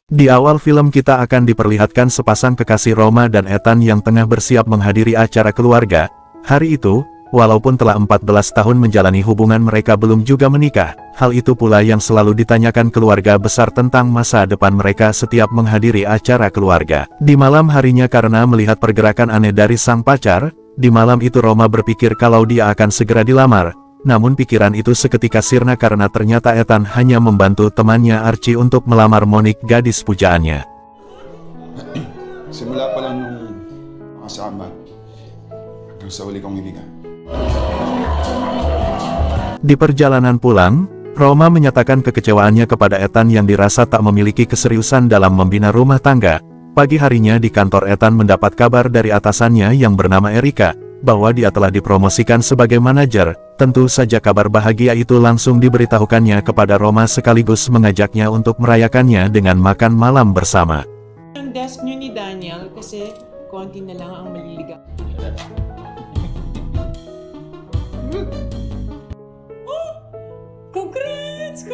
Di awal film kita akan diperlihatkan sepasang kekasih Roma dan Ethan yang tengah bersiap menghadiri acara keluarga. Hari itu, walaupun telah 14 tahun menjalani hubungan mereka belum juga menikah. Hal itu pula yang selalu ditanyakan keluarga besar tentang masa depan mereka setiap menghadiri acara keluarga. Di malam harinya karena melihat pergerakan aneh dari sang pacar, di malam itu Roma berpikir kalau dia akan segera dilamar. Namun pikiran itu seketika sirna karena ternyata Ethan hanya membantu temannya Archie untuk melamar Monique, gadis pujaannya. Simula pa lang nung makasama hanggang sa uli kong ibigan. Di perjalanan pulang, Roma menyatakan kekecewaannya kepada Ethan yang dirasa tak memiliki keseriusan dalam membina rumah tangga. Pagi harinya di kantor Ethan mendapat kabar dari atasannya yang bernama Erika, bahwa dia telah dipromosikan sebagai manajer. Tentu saja kabar bahagia itu langsung diberitahukannya kepada Roma sekaligus mengajaknya untuk merayakannya dengan makan malam bersama. Ang desk nyo ni Daniel kasi konti na lang ang maliligaw. Oh, congrats,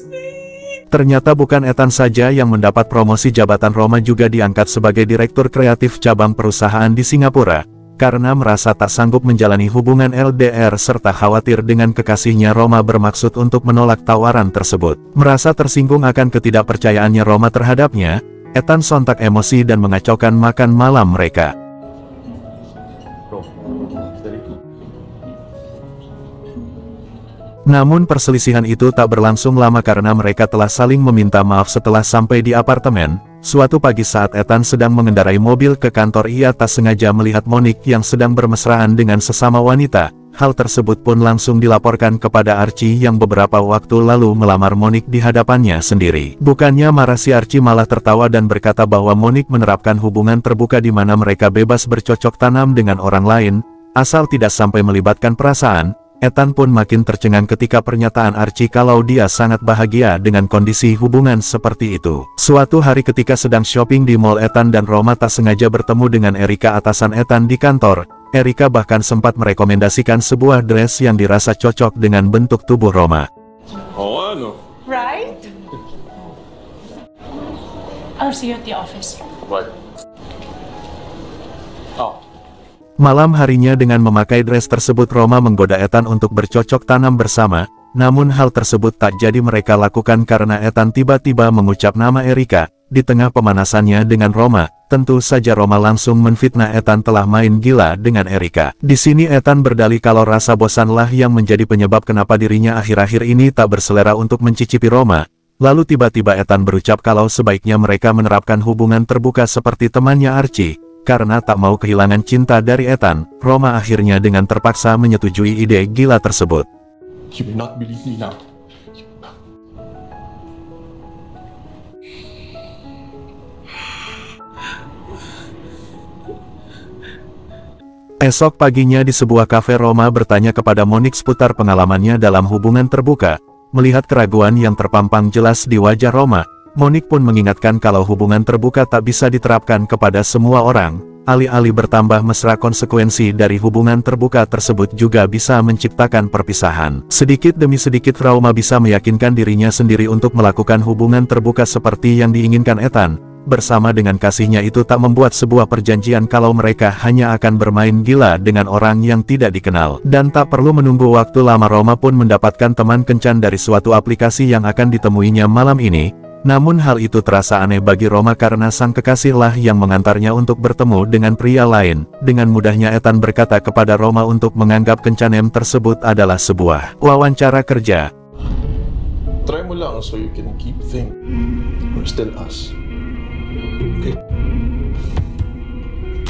babe! Ternyata bukan Ethan saja yang mendapat promosi jabatan. Roma juga diangkat sebagai direktur kreatif cabang perusahaan di Singapura. Karena merasa tak sanggup menjalani hubungan LDR serta khawatir dengan kekasihnya, Roma bermaksud untuk menolak tawaran tersebut. Merasa tersinggung akan ketidakpercayaannya Roma terhadapnya, Ethan sontak emosi dan mengacaukan makan malam mereka. Namun perselisihan itu tak berlangsung lama karena mereka telah saling meminta maaf setelah sampai di apartemen. Suatu pagi saat Ethan sedang mengendarai mobil ke kantor, ia tak sengaja melihat Monique yang sedang bermesraan dengan sesama wanita. Hal tersebut pun langsung dilaporkan kepada Archie yang beberapa waktu lalu melamar Monique di hadapannya sendiri. Bukannya marah, si Archie malah tertawa dan berkata bahwa Monique menerapkan hubungan terbuka di mana mereka bebas bercocok tanam dengan orang lain, asal tidak sampai melibatkan perasaan. Ethan pun makin tercengang ketika pernyataan Archie kalau dia sangat bahagia dengan kondisi hubungan seperti itu. Suatu hari ketika sedang shopping di mall, Ethan dan Roma tak sengaja bertemu dengan Erika, atasan Ethan di kantor. Erika bahkan sempat merekomendasikan sebuah dress yang dirasa cocok dengan bentuk tubuh Roma. Oo, ano? Right? I'll see you at the office. What? Oh. Malam harinya dengan memakai dress tersebut, Roma menggoda Ethan untuk bercocok tanam bersama. Namun hal tersebut tak jadi mereka lakukan karena Ethan tiba-tiba mengucap nama Erika. Di tengah pemanasannya dengan Roma, tentu saja Roma langsung menfitnah Ethan telah main gila dengan Erika. Di sini Ethan berdalih kalau rasa bosanlah yang menjadi penyebab kenapa dirinya akhir-akhir ini tak berselera untuk mencicipi Roma. Lalu tiba-tiba Ethan berucap kalau sebaiknya mereka menerapkan hubungan terbuka seperti temannya Archie. Karena tak mau kehilangan cinta dari Ethan, Roma akhirnya dengan terpaksa menyetujui ide gila tersebut. You will not believe me now. Esok paginya di sebuah kafe, Roma bertanya kepada Monique seputar pengalamannya dalam hubungan terbuka. Melihat keraguan yang terpampang jelas di wajah Roma, Monique pun mengingatkan kalau hubungan terbuka tak bisa diterapkan kepada semua orang. Alih-alih bertambah mesra, konsekuensi dari hubungan terbuka tersebut juga bisa menciptakan perpisahan. Sedikit demi sedikit Roma bisa meyakinkan dirinya sendiri untuk melakukan hubungan terbuka seperti yang diinginkan Ethan. Bersama dengan kasihnya itu tak membuat sebuah perjanjian kalau mereka hanya akan bermain gila dengan orang yang tidak dikenal. Dan tak perlu menunggu waktu lama, Roma pun mendapatkan teman kencan dari suatu aplikasi yang akan ditemuinya malam ini. Namun hal itu terasa aneh bagi Roma karena sang kekasihlah yang mengantarnya untuk bertemu dengan pria lain. Dengan mudahnya Ethan berkata kepada Roma untuk menganggap kencanem tersebut adalah sebuah wawancara kerja. Try mo lang so you can keep thinking we're still us. Okay?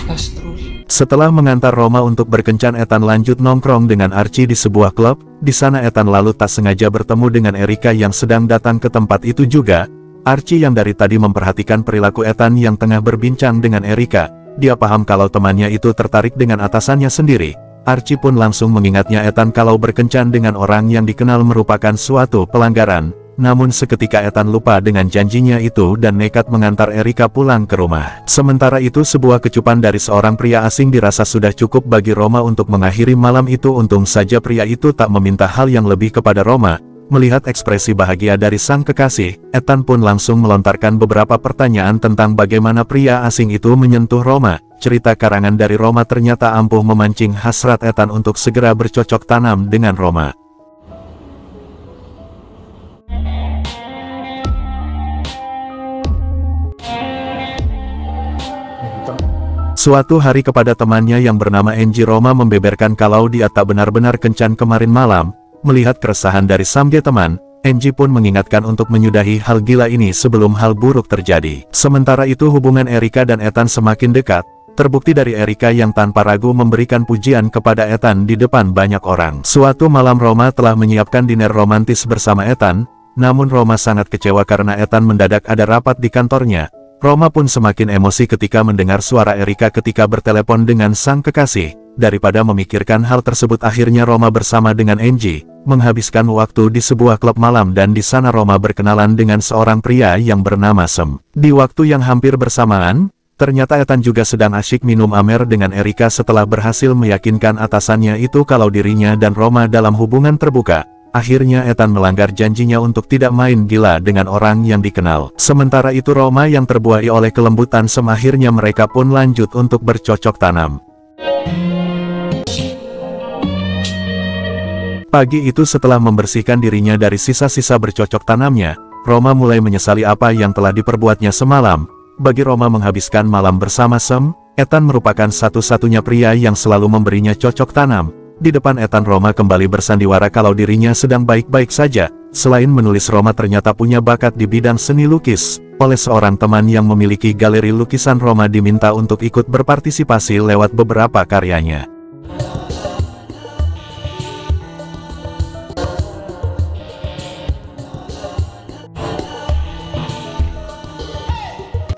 That's true. Setelah mengantar Roma untuk berkencan, Ethan lanjut nongkrong dengan Archie di sebuah klub. Di sana Ethan lalu tak sengaja bertemu dengan Erika yang sedang datang ke tempat itu juga. Archie yang dari tadi memperhatikan perilaku Ethan yang tengah berbincang dengan Erika, dia paham kalau temannya itu tertarik dengan atasannya sendiri. Archie pun langsung mengingatnya Ethan kalau berkencan dengan orang yang dikenal merupakan suatu pelanggaran. Namun seketika Ethan lupa dengan janjinya itu dan nekat mengantar Erika pulang ke rumah. Sementara itu sebuah kecupan dari seorang pria asing dirasa sudah cukup bagi Roma untuk mengakhiri malam itu. Untung saja pria itu tak meminta hal yang lebih kepada Roma. Melihat ekspresi bahagia dari sang kekasih, Ethan pun langsung melontarkan beberapa pertanyaan tentang bagaimana pria asing itu menyentuh Roma. Cerita karangan dari Roma ternyata ampuh memancing hasrat Ethan untuk segera bercocok tanam dengan Roma. Suatu hari kepada temannya yang bernama Angie, Roma membeberkan kalau dia tak benar-benar kencan kemarin malam. Melihat keresahan dari Samge teman, Angie pun mengingatkan untuk menyudahi hal gila ini sebelum hal buruk terjadi. Sementara itu hubungan Erika dan Ethan semakin dekat, terbukti dari Erika yang tanpa ragu memberikan pujian kepada Ethan di depan banyak orang. Suatu malam Roma telah menyiapkan dinner romantis bersama Ethan, namun Roma sangat kecewa karena Ethan mendadak ada rapat di kantornya. Roma pun semakin emosi ketika mendengar suara Erika ketika bertelepon dengan sang kekasih. Daripada memikirkan hal tersebut, akhirnya Roma bersama dengan Angie menghabiskan waktu di sebuah klub malam dan di sana Roma berkenalan dengan seorang pria yang bernama Sam. Di waktu yang hampir bersamaan, ternyata Ethan juga sedang asyik minum amer dengan Erika setelah berhasil meyakinkan atasannya itu kalau dirinya dan Roma dalam hubungan terbuka. Akhirnya Ethan melanggar janjinya untuk tidak main gila dengan orang yang dikenal. Sementara itu Roma yang terbuai oleh kelembutan Sam, akhirnya mereka pun lanjut untuk bercocok tanam. Pagi itu setelah membersihkan dirinya dari sisa-sisa bercocok tanamnya, Roma mulai menyesali apa yang telah diperbuatnya semalam. Bagi Roma menghabiskan malam bersama Sam, Ethan merupakan satu-satunya pria yang selalu memberinya cocok tanam. Di depan Ethan, Roma kembali bersandiwara kalau dirinya sedang baik-baik saja. Selain menulis, Roma ternyata punya bakat di bidang seni lukis. Oleh seorang teman yang memiliki galeri lukisan, Roma diminta untuk ikut berpartisipasi lewat beberapa karyanya.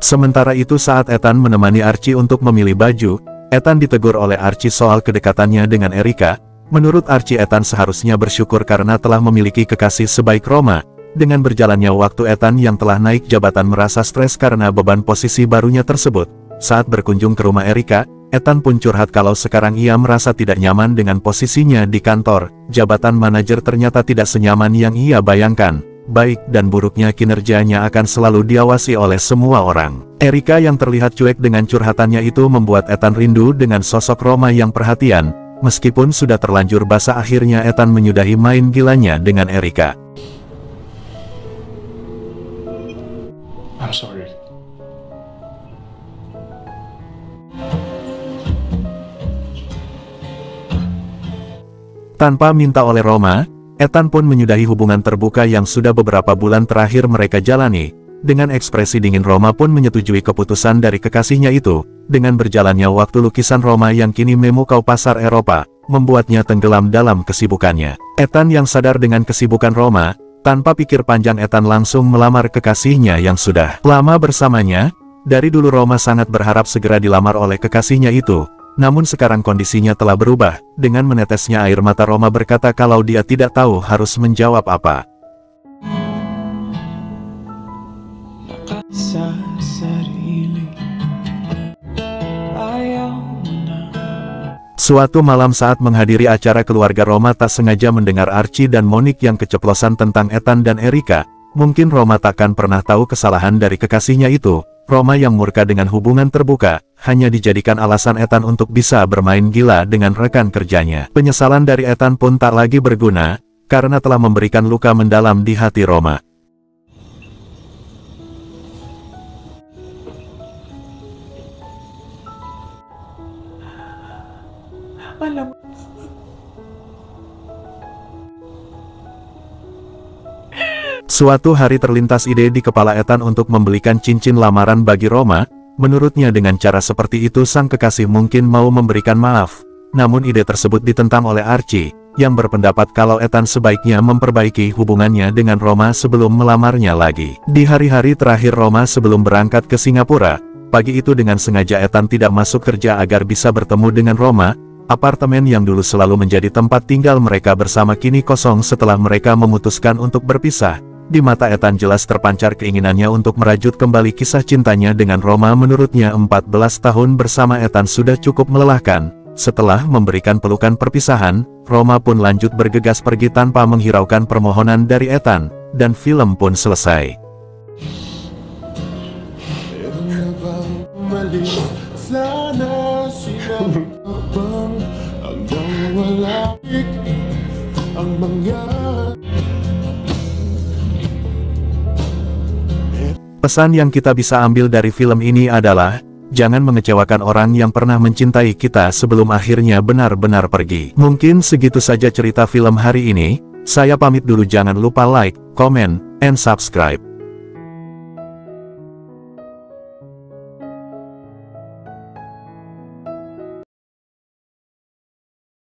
Sementara itu saat Ethan menemani Archie untuk memilih baju, Ethan ditegur oleh Archie soal kedekatannya dengan Erika. Menurut Archie, Ethan seharusnya bersyukur karena telah memiliki kekasih sebaik Roma. Dengan berjalannya waktu, Ethan yang telah naik jabatan merasa stres karena beban posisi barunya tersebut. Saat berkunjung ke rumah Erika, Ethan pun curhat kalau sekarang ia merasa tidak nyaman dengan posisinya di kantor. Jabatan manajer ternyata tidak senyaman yang ia bayangkan. Baik dan buruknya kinerjanya akan selalu diawasi oleh semua orang. Erika yang terlihat cuek dengan curhatannya itu membuat Ethan rindu dengan sosok Roma yang perhatian. Meskipun sudah terlanjur basah, akhirnya Ethan menyudahi main gilanya dengan Erika. I'm sorry. Tanpa minta oleh Roma, Ethan pun menyudahi hubungan terbuka yang sudah beberapa bulan terakhir mereka jalani. Dengan ekspresi dingin, Roma pun menyetujui keputusan dari kekasihnya itu. Dengan berjalannya waktu, lukisan Roma yang kini memukau pasar Eropa membuatnya tenggelam dalam kesibukannya. Ethan yang sadar dengan kesibukan Roma, tanpa pikir panjang Ethan langsung melamar kekasihnya yang sudah lama bersamanya. Dari dulu Roma sangat berharap segera dilamar oleh kekasihnya itu. Namun sekarang kondisinya telah berubah. Dengan menetesnya air mata, Roma berkata kalau dia tidak tahu harus menjawab apa. Suatu malam saat menghadiri acara keluarga, Roma tak sengaja mendengar Archie dan Monique yang keceplosan tentang Ethan dan Erika. Mungkin Roma takkan pernah tahu kesalahan dari kekasihnya itu. Roma yang murka dengan hubungan terbuka, hanya dijadikan alasan Ethan untuk bisa bermain gila dengan rekan kerjanya. Penyesalan dari Ethan pun tak lagi berguna, karena telah memberikan luka mendalam di hati Roma. Suatu hari terlintas ide di kepala Ethan untuk membelikan cincin lamaran bagi Roma. Menurutnya dengan cara seperti itu sang kekasih mungkin mau memberikan maaf. Namun ide tersebut ditentang oleh Archie, yang berpendapat kalau Ethan sebaiknya memperbaiki hubungannya dengan Roma sebelum melamarnya lagi. Di hari-hari terakhir Roma sebelum berangkat ke Singapura, pagi itu dengan sengaja Ethan tidak masuk kerja agar bisa bertemu dengan Roma. Apartemen yang dulu selalu menjadi tempat tinggal mereka bersama kini kosong setelah mereka memutuskan untuk berpisah. Di mata Ethan jelas terpancar keinginannya untuk merajut kembali kisah cintanya dengan Roma. Menurutnya 14 tahun bersama Ethan sudah cukup melelahkan. Setelah memberikan pelukan perpisahan, Roma pun lanjut bergegas pergi tanpa menghiraukan permohonan dari Ethan, dan film pun selesai. Pesan yang kita bisa ambil dari film ini adalah, jangan mengecewakan orang yang pernah mencintai kita sebelum akhirnya benar-benar pergi. Mungkin segitu saja cerita film hari ini. Saya pamit dulu, jangan lupa like, comment, and subscribe.